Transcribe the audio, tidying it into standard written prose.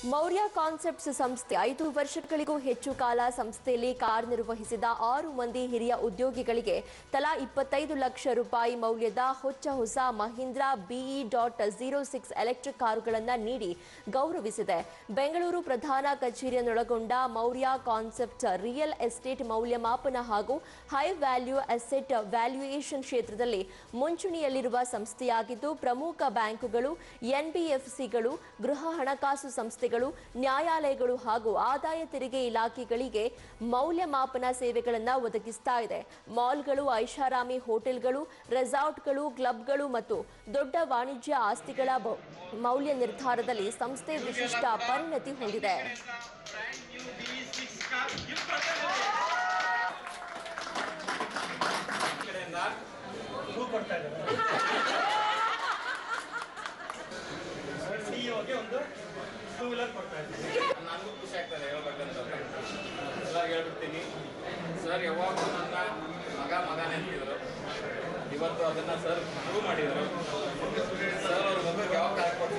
Maurya concepts ಸಂಸ್ಥೆ 5 ವರ್ಷಗಳಿಗೂ ಹೆಚ್ಚು ಕಾಲ ಸಂಸ್ಥೆಯಲ್ಲಿ ಕಾರ್ಯನಿರ್ವಹಿಸಿದ 6 ಮಂದಿ ಹಿರಿಯ ಉದ್ಯೋಗಿಗಳಿಗೆ ತಲಾ 25 ಲಕ್ಷ ರೂಪಾಯಿ ಮೌಲ್ಯದ ಹೊಸ ಮಹೀಂದ್ರ BE.06 ಎಲೆಕ್ಟ್ರಿಕ್ ಕಾರುಗಳನ್ನು ನೀಡಿ ಗೌರವಿಸಿದೆ. ಬೆಂಗಳೂರು ಪ್ರಧಾನ ಕಚೇರಿಯನ್ನೊಳಗೊಂಡ ಮೌರ್ಯ ಕಾನ್ಸೆಪ್ಟ್ ರಿಯಲ್ ಎಸ್ಟೇಟ್ ಮೌಲ್ಯಮಾಪನ ಹಾಗೂ ಹೈ ವ್ಯಾಲ್ಯೂ ಅಸೆಟ್ ವ್ಯಾಲ್ಯೂಯೇಷನ್ ಕ್ಷೇತ್ರದಲ್ಲಿ ಮುಂಚೂಣಿಯಲ್ಲಿರುವ ಸಂಸ್ಥೆಯಾಗಿದ್ದು, ಪ್ರಮುಖ ಬ್ಯಾಂಕುಗಳು, NBFCಗಳು, ಗೃಹ ಹಣಕಾಸು ಸಂಸ್ಥೆಗಳು, ನ್ಯಾಯಾಲಯಗಳು ಹಾಗೂ ಆದಾಯ ತೆರಿಗೆ ಇಲಾಖೆಗಳಿಗೆ ಮೌಲ್ಯಮಾಪನ ಸೇವೆಗಳನ್ನು ಒದಗಿಸ್ತಾ ಇದೆ. ಮಾಲ್ಗಳು, ಐಷಾರಾಮಿ ಹೋಟೆಲ್ಗಳು, ರೆಸಾರ್ಟ್ಗಳು, ಕ್ಲಬ್ಗಳು ಮತ್ತು ದೊಡ್ಡ ವಾಣಿಜ್ಯ ಆಸ್ತಿಗಳ ಮೌಲ್ಯ ನಿರ್ಧಾರದಲ್ಲಿ ಸಂಸ್ಥೆ ವಿಶಿಷ್ಟ ಪರಿಣತಿ ಹೊಂದಿದೆ. ನನಗೂ ಖುಷಿ ಆಗ್ತದೆ ಹೇಳ್ಬೇಕಂತಂದ್ರೆ ಸರ್ ಹೇಳ್ಬಿಡ್ತೀನಿ. ಸರ್ ಯಾವಾಗಲೂ ನನ್ನ ಮಗನೇ ಅಂತಿದ್ರು. ಇವತ್ತು ಅದನ್ನು ಸರ್ ಪ್ರೂವ್ ಮಾಡಿದರು. ಸರ್ ಅವ್ರ ಮಗುಗೆ ಯಾವಾಗ ಕಾರ್ಯ